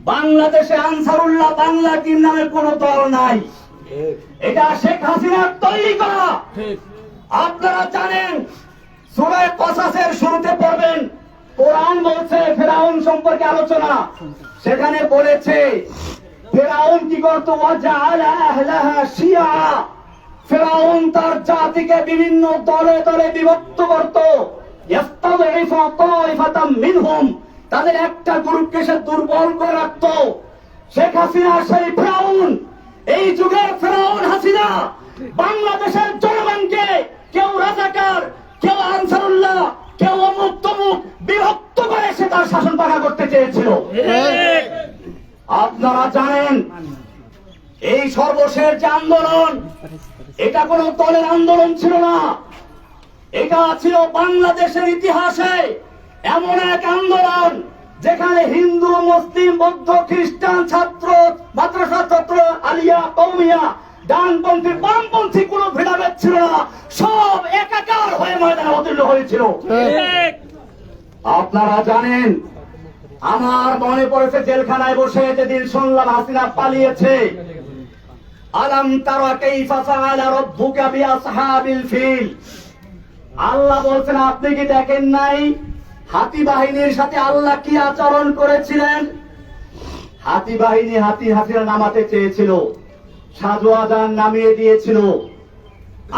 বাংলাদেশে আনসারুল্লাহ বাংলা টিম নামে কোন দল নাই, এটা শেখ হাসিনার তৈরি করা। আপনারা জানেন সূরা কসাসের শুরুতে পড়বেন, কোরআন বলছে ফেরাউন সম্পর্কে আলোচনা, সেখানে বলেছে ফেরাউন কি করত, ওয়াজআলা আহলাহা শিয়া, ফেরাউন তার জাতিকে বিভিন্ন দলে দলে বিভক্ত করত, ইস্তাযইফু তাইফাতাম মিনহুম, তাদের একটা গ্রুপকে সে দুর্বল করে রাখত। শেখ হাসিনা সেই ফেরাউন, এই যুগের ফেরাউন হাসিনা বাংলাদেশের জনগণকে কেউ রাজাকার, কেউ আনসারুল্লাহ, কেউ অমুক তমুক বিভক্ত করে সে তার শাসন পাকা করতে চেয়েছিল। আপনারা জানেন এই সর্বশেষ যে আন্দোলন, এটা কোন দলের আন্দোলন ছিল না, এটা ছিল বাংলাদেশের ইতিহাসে এমন এক আন্দোলন যেখানে হিন্দু, মুসলিম, বৌদ্ধ, খ্রিস্টান ছাত্র, মাদ্রাসা ছাত্র, আলিয়া, কওমিয়া, ডানপন্থী, বামপন্থী কোনো ভেদাভেদ ছিল না, সব একাকার হয়ে ময়দানে অবতীর্ণ হয়েছিল। আপনারা জানেন, আমার মনে পড়েছে জেলখানায় বসে যেদিন শুনলাম হাসিনা পালিয়েছে। আলাম তারা কাইফা ফাআলা রাব্বুকা বিআসহাবিল ফিল, আল্লাহ বলছেন আপনি কি দেখেন নাই হাতি বাহিনীর সাথে আল্লাহ কি আচরণ করেছিলেন? হাতি বাহিনী হাসিনা নামাতে চেয়েছিল, সাজু আজান নামিয়ে দিয়েছিল।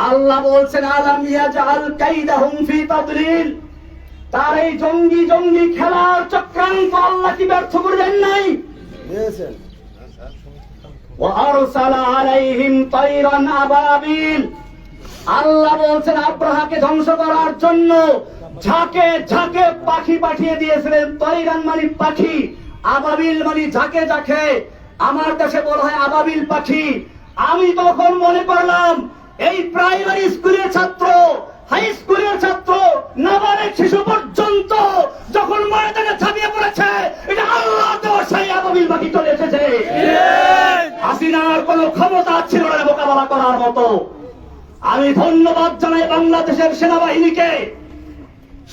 আল্লাহ বলছেন আলাম ইয়াজআল কাইদাহুম ফি তাদলিল, তার এই জঙ্গি জঙ্গি খেলার চক্রান্ত আল্লাহ কি ব্যর্থ করে দেন নাই? ওয়া আরসালা আলাইহিম তায়রান আবাবিল, আল্লাহ বলছেন আব্রাহাকে ধ্বংস করার জন্য ঝাঁকে ঝাঁকে পাখি পাঠিয়ে দিয়েছিলেন। তায়রান মানে পাখি, আবাবিল মানে ঝাঁকে ঝাঁকে, আমার দেশে বলা হয় আবাবিল পাখি। আমি তখন মনে করলাম এই প্রাইমারি স্কুলের ছাত্র, হাই স্কুলের ছাত্র, নাবালক শিশু পর্যন্ত যখন ময়দানে ঝাঁপিয়ে পড়েছে, এটা আল্লাহ দেওয়া সেই আবাবিল পাখি চলে এসেছে। হাসিনার কোনো ক্ষমতা ছিল না মোকাবেলা করার মতো। আমি ধন্যবাদ জানাই বাংলাদেশের সেনাবাহিনীকে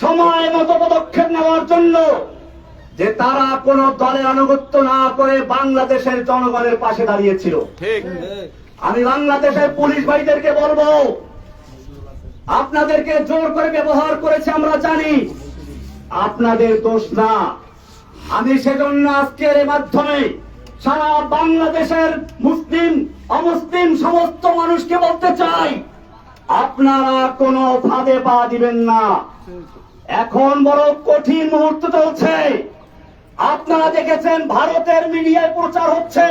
সময় মতো পদক্ষেপ নেওয়ার জন্য, যে তারা কোন দলের আনুগত্য না করে বাংলাদেশের জনগণের পাশে দাঁড়িয়েছিল। আমি বাংলাদেশের পুলিশ ভাইদেরকে বলবো, আপনাদেরকে জোর করে ব্যবহার করেছে আমরা জানি, আপনাদের দোষ না। আমি সেজন্য আজকের এর মাধ্যমে সারা বাংলাদেশের মুসলিম অমুসলিম সমস্ত মানুষকে বলতে চাই, আপনারা কোনো ফাঁদে পা দিবেন না। এখন বড় কঠিন মুহূর্ত চলছে। আপনারা দেখেছেন ভারতের মিডিয়ায় প্রচার হচ্ছে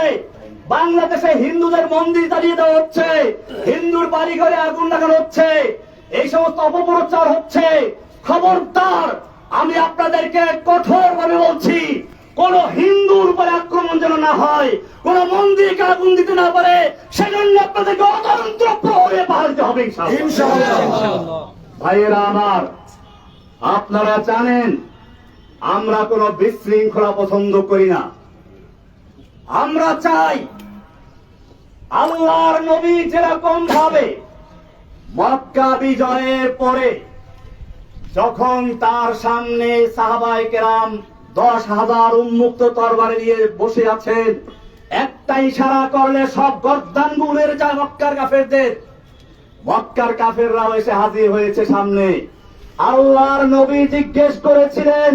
বাংলাদেশে হিন্দুদের মন্দির জ্বালিয়ে দেওয়া হচ্ছে, হিন্দুর বাড়ি ঘরে আগুন লাগানো হচ্ছে, এই সমস্ত অপপ্রচার হচ্ছে। খবরদার, আমি আপনাদেরকে কঠোরভাবে বলছি, কোন হিন্দুর উপরে আক্রমণ যেন না হয়, কোন মন্দিরকে আগুন দিতে না পারে, সেজন্য আপনাদেরকে অতন্ত্র প্রহরে পাহাড় দিতে হবে ইনশাআল্লাহ। ভাইয়েরা আমার, আপনারা জানেন আমরা কোন বিশৃঙ্খলা পছন্দ করি না। আমরা চাই আল্লাহর নবী যেরকম ভাবে মক্কা বিজয়ের পরে যখন তার সামনে সাহাবায়ে কেরাম 10,000 উন্মুক্ত তরবারি নিয়ে বসে আছেন, একটা ইশারা করলে সব গর্দান গুলের যায় মক্কার কাফেরদের। মক্কার কাফেররাও এসে হাজির হয়েছে সামনে। আল্লাহর নবী জিজ্ঞেস করেছিলেন,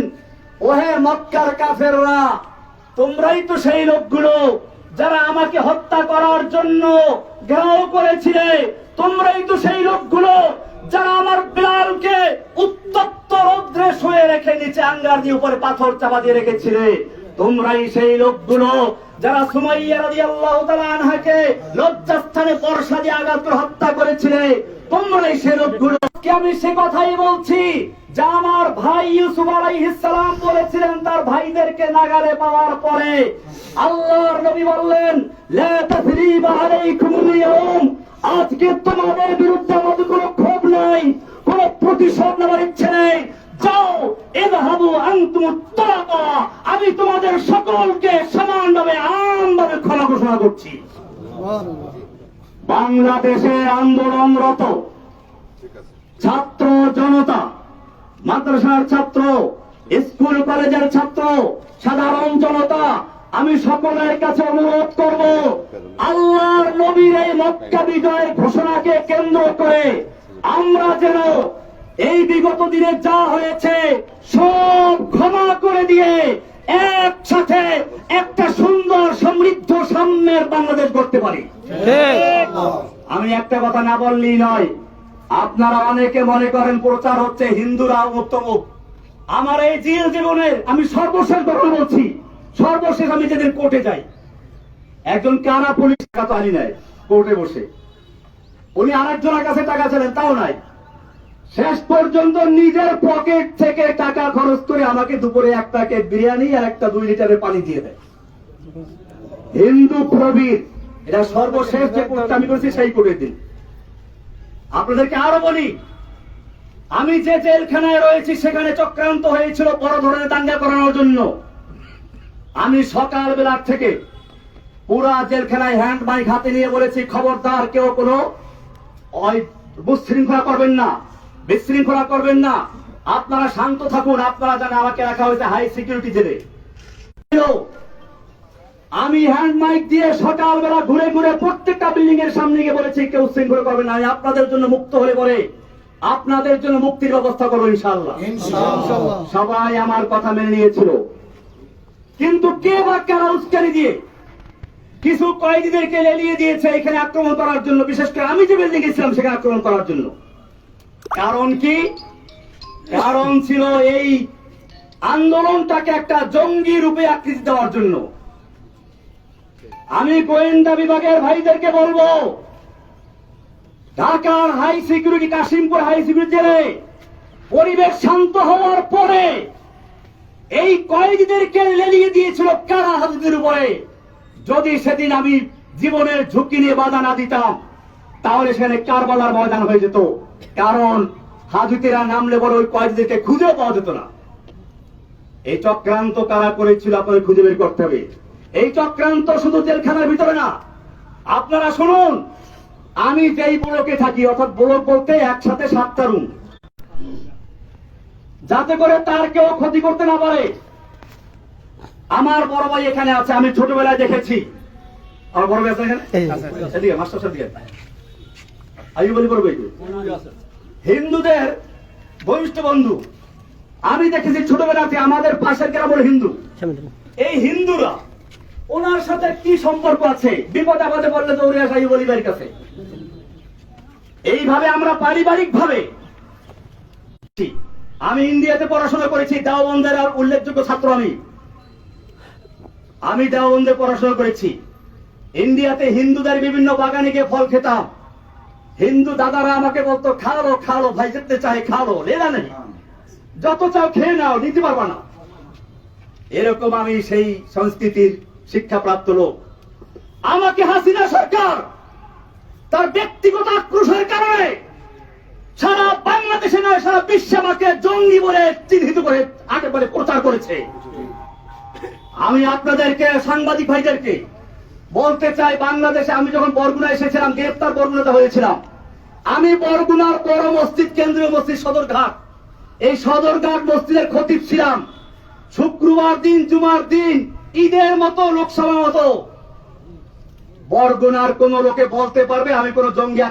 ওহে মক্কার কাফেররা, তোমরাই তো সেই লোকগুলো যারা আমাকে হত্যা করার জন্য ঘেরাও করেছিলে, তোমরাই তো সেই লোকগুলো যারা আমার বিলালকে উত্তপ্ত রৌদ্রে শুয়ে রেখে নিচে আঙ্গার দিয়ে উপরে পাথর চাপা দিয়ে রেখেছিলে, তোমরাই সেই লোকগুলো যারা সুমাইয়া রাদিয়াল্লাহু তাআলা আনহাকে লজ্জাস্থানে বর্ষা দিয়ে আঘাত করে হত্যা করেছিলে, তোমরাই সেই লোকগুলো। আমি সে কথাই বলছি যা আমার ভাই ইউসুফ আলাইহিস সালাম বলেছিলেন তার ভাইদেরকে নাগালে পাওয়ার পরে। আল্লাহর নবী বললেন, লা তাসরিবা আলাইকুমুল ইয়াউম, আজকে তোমাদের বিরুদ্ধে আমাদের কোনো ক্ষোভ নাই, কোনো প্রতিশোধ নেওয়ার ইচ্ছে নেই। যাও, ইযহাবু আনতুম তালাকা, আমি তোমাদের সকলকে সমানভাবে আমভাবে ক্ষমা ঘোষণা করছি। বাংলাদেশে আন্দোলনরত ছাত্র জনতা, মাদ্রাসার ছাত্র, স্কুল কলেজের ছাত্র, সাধারণ জনতা, আমি সকলের কাছে অনুরোধ করব, আল্লাহর নবীর এই মক্কা বিজয়ের ঘোষণাকে কেন্দ্র করে আমরা যেন এই বিগত দিনে যা হয়েছে সব ক্ষমা করে দিয়ে একসাথে একটা সুন্দর সমৃদ্ধ সাম্যের বাংলাদেশ গড়তে পারি। আমি একটা কথা না বললেই নয়, আপনারা অনেকে মনে করেন প্রচার হচ্ছে হিন্দুরা উত্তম। আমার এই জেল জীবনের আমি সর্বশেষ ঘটনা বলছি, সর্বশেষ আমি যেদিন কোর্টে যাই, একজন কারা পুলিশ টাকা তো আনি নাই, কোর্টে বসে উনি আরেকজনের কাছে টাকা ছিলেন, তাও নাই। শেষ পর্যন্ত নিজের পকেট থেকে টাকা খরচ করে আমাকে দুপুরে এক প্যাকেট বিরিয়ানি আর একটা 2 লিটারের পানি দিয়ে দেয়। হিন্দু প্রবীর, এটা সর্বশেষ যে কোর্টটা আমি করেছি সেই কোর্টের দিন। আপনাদেরকে আরো বলি, আমি যে জেলখানায় রয়েছি সেখানে চক্রান্ত হয়েছিল বড় ধরনের দাঙ্গা করানোর জন্য। আমি সকালবেলা থেকে পুরা জেলখানায় হ্যান্ড মাইক হাতে নিয়ে বলেছি, খবরদার কেউ কোনো বিশৃঙ্খলা করবেন না, বিশৃঙ্খলা করবেন না, আপনারা শান্ত থাকুন। আপনারা জানেন আমাকে রাখা হয়েছে হাই সিকিউরিটি জেলে। আমি হ্যান্ড মাইক দিয়ে সকালবেলা ঘুরে ঘুরে প্রত্যেকটা বিল্ডিং এর সামনে গিয়ে বলেছি, কেউ শৃঙ্খলা করবেন না, আমি আপনাদের জন্য মুক্ত হলে পরে আপনাদের জন্য মুক্তির ব্যবস্থা করবো ইনশাআল্লাহ। সবাই আমার কথা মেনে নিয়েছিল, কিন্তু কে বা কারা উস্কানি দিয়ে কিছু কয়েদিদেরকে লেলিয়ে দিয়েছে এখানে আক্রমণ করার জন্য, বিশেষ করে আমি যে বিল্ডিং গেছিলাম সেখানে আক্রমণ করার জন্য। কারণ কি? কারণ ছিল এই আন্দোলনটাকে একটা জঙ্গি রূপে আকৃতি দেওয়ার জন্য। আমি গোয়েন্দা বিভাগের ভাইদেরকে বলবো, ঢাকার high security, Kashimpur high security জেলে পরিবেশ শান্ত হওয়ার পরে এই কয়েদিদেরকে লেলিয়ে দিয়েছিল কারা হাজুদের উপরে। যদি সেদিন আমি জীবনের ঝুঁকি নিয়ে বাধা না দিতাম তাহলে সেখানে কারবালার ময়দান হয়ে যেত। কারণ হাজুতেরা নামলে বলে ওই কয়েদিদেরকে খুঁজেও পাওয়া যেত না। এই চক্রান্ত কারা করেছিল আপনাদের খুঁজে বের করতে হবে। এই চক্রান্ত শুধু জেলখানার ভিতরে না, আপনারা শুনুন, আমি যেই ব্লকে থাকি, অর্থাৎ ব্লক বলতে একসাথে 7টা রুম, যাতে করে তার কেউ ক্ষতি করতে না পারে। আমার বড় ভাই এখানে আছে, আমি ছোটবেলায় দেখেছি। আমার বড় ভাই আছে এখানে, এদিকে মাস্টার সাহেব দিকে আমি বলি বড় ভাই হিন্দুদের বরিষ্ঠ বন্ধু। আমি দেখেছি ছোটবেলাতে আমাদের পাশের গ্রাম বলে হিন্দু, এই হিন্দুরা ওনার সাথে কি সম্পর্ক আছে, বিপদ আপদে বললে দৌড়ে আসা বলিবার কাছে। এইভাবে আমরা পারিবারিক ভাবে, আমি ইন্ডিয়াতে পড়াশোনা করেছি, দেওবন্দের উল্লেখযোগ্য ছাত্র আমি দেওবন্দে পড়াশোনা করেছি। ইন্ডিয়াতে হিন্দুদের বিভিন্ন বাগানে গিয়ে ফল খেতাম। হিন্দু দাদারা আমাকে বলতো, খালো খালো ভাই, যেতে চাই খালো, লেলা নেই, যত চাও খেয়ে নাও, নিতে পারবা না। এরকম আমি সেই সংস্কৃতির শিক্ষাপ্রাপ্ত লোক। আমাকে হাসিনা সরকার তার ব্যক্তিগত আক্রোশের কারণে সারা বাংলাদেশে নয় সারা বিশ্বে আমাকে জঙ্গি বলে চিহ্নিত করে একেবারে প্রচার করেছে। আমি আপনাদেরকে, সাংবাদিক ভাইদেরকে বলতে চাই, বাংলাদেশে আমি যখন বরগুনা এসেছিলাম, গ্রেপ্তার বরগুনাতে হয়েছিলাম, আমি বরগুনার বড় মসজিদ, কেন্দ্রীয় মসজিদ সদরঘাট, এই সদরঘাট মসজিদের খতিব ছিলাম। শুক্রবার দিন, জুমার দিন, ঈদের মতো, লোকসভা মতো বরগুনার কোন লোকে বলতে পারবে আমি কোন জঙ্গি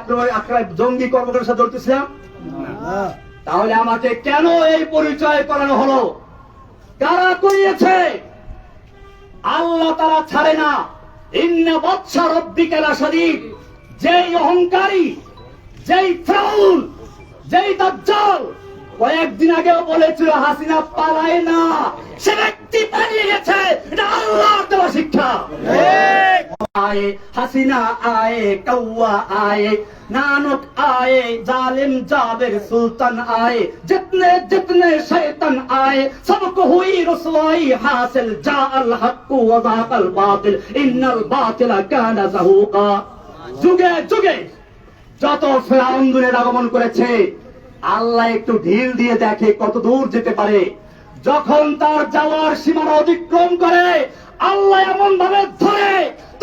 জঙ্গি কর্মকাণ্ডের সাথে জড়িত ছিলাম? তাহলে আমাকে কেন এই পরিচয় করানো হলো? কারা করিয়েছে? আল্লাহ তারা ছাড়ে না। ইন্না বাদশা রাব্বিকা লাশাদীদ। যেই অহংকারী, যেই ফিরআউন, যেই দাজ্জাল কয়েকদিন আগেও বলেছিল হাসিনা পালায় না, সে ব্যক্তি পালিয়ে গেছে। এটা আল্লাহর দেওয়া শিক্ষা। आए हसीना आए कौवा आए नानक आए जालिम जाबिर सुल्तान आए जितने जितने शैतान आए सबको हुई रुसवाई हासिल जाअल हक्कु व ज़ाक़ल बातिल इन्नल बातिला काना ज़हूक़ा। যুগে যুগে যত ফিরআউন দুনিয়ার আগমন করেছে, আল্লাহ একটু ঢিল দিয়ে দেখে কত দূর যেতে পারে। যখন তার যাওয়ার সীমানা অতিক্রম করে আল্লাহ এমন ভাবে ধরে,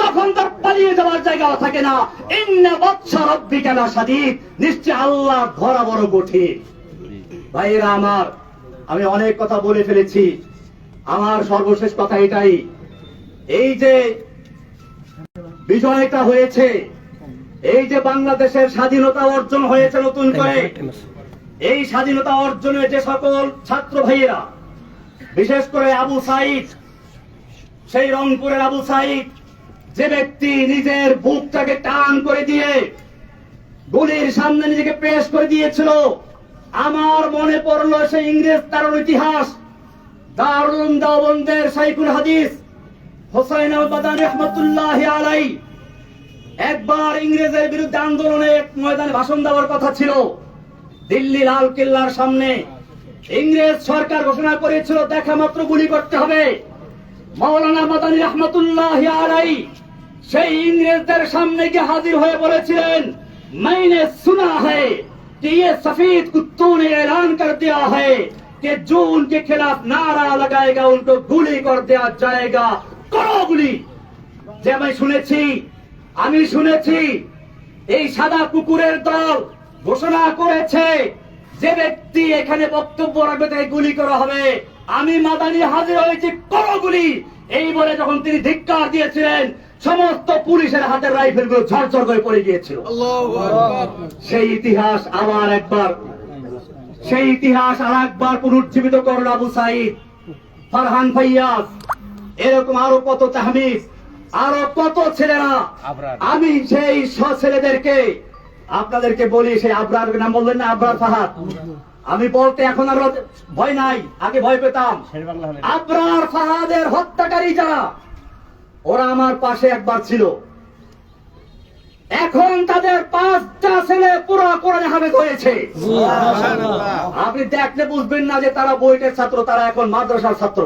তখন তার পালিয়ে যাওয়ার জায়গা থাকে না। ইন্না বাদশা রাব্বিকা লাশাদীদ। নিশ্চয় আল্লাহ ধরা বড় কঠিন। ভাইরা আমার, আমি অনেক কথা বলে ফেলেছি। আমার সর্বশেষ কথা এটাই, এই যে বিজয়টা হয়েছে, এই যে বাংলাদেশের স্বাধীনতা অর্জন হয়েছে নতুন করে, এই স্বাধীনতা অর্জনে যে সকল ছাত্র ভাইয়েরা, বিশেষ করে আবু সাইদ, সেই রংপুরের আবু সাইদ, যে ব্যক্তি নিজের বুকটাকে টান করে দিয়ে গুলির সামনে নিজেকে পেশ করে দিয়েছিল, আমার মনে পড়লো সেই ইংরেজ তার ইতিহাস। দারুল উলুম দেওবন্দের শাইখুল হাদিস হোসাইন আল-বাদানী রাহমাতুল্লাহি আলাইহি একবার ইংরেজের বিরুদ্ধে আন্দোলনে এক ময়দানে ভাষণ দেওয়ার কথা ছিল। দিল্লি লাল কেল্লার সামনে ইংরেজ সরকার ঘোষণা করেছিল দেখা মাত্র গুলি করতে হবে। মাওলানা মাদানী রাহমাতুল্লাহি আলাইহি সেই ইংরেজদের সামনে গিয়ে হাজির হয়ে বলেছিলেন, मैंने सुना है कि ये सफेद कुत्तों ने ऐलान कर दिया है कि जो उनके खिलाफ नारा लगाएगा उनको गुली कर दिया जाएगा, करो गुली। যে আমি শুনেছি এই সাদা কুকুরের দল ঘোষণা করেছে যে ব্যক্তি এখানে বক্তব্য রাখবে তাকে গুলি করা হবে। আমি মাদানী হাজির হয়েছি, করো গুলি। এই বলে যখন তিনি ধিক্কার দিয়েছিলেন, সমস্ত পুলিশের হাতের রাইফেল গুলো ঝরঝর করে পড়ে গিয়েছিল। সেই ইতিহাস আর একবার পুনর্জীবিত করল আবু সাইদ, ফারহান ফাইয়াজ, এরকম আরো কত তাহমিদ, আরো কত ছেলেরা। আমি সেই ছেলেদেরকে আপনাদেরকে বলি, সেই আবরার নাম বললেন না, আবরার ফাহাদ, আমি বলতে এখন আর ভয় নাই, আগে ভয় পেতাম। আবরার ফাহাদের হত্যাকারী যারা, ওরা আমার পাশে একবার ছিল, এখন তাদের 5টা ছেলে পুরো কোরআনে হাফেজ হয়েছে। আপনি দেখলে বুঝবেন না যে তারা বইটের ছাত্র, তারা এখন মাদ্রাসার ছাত্র।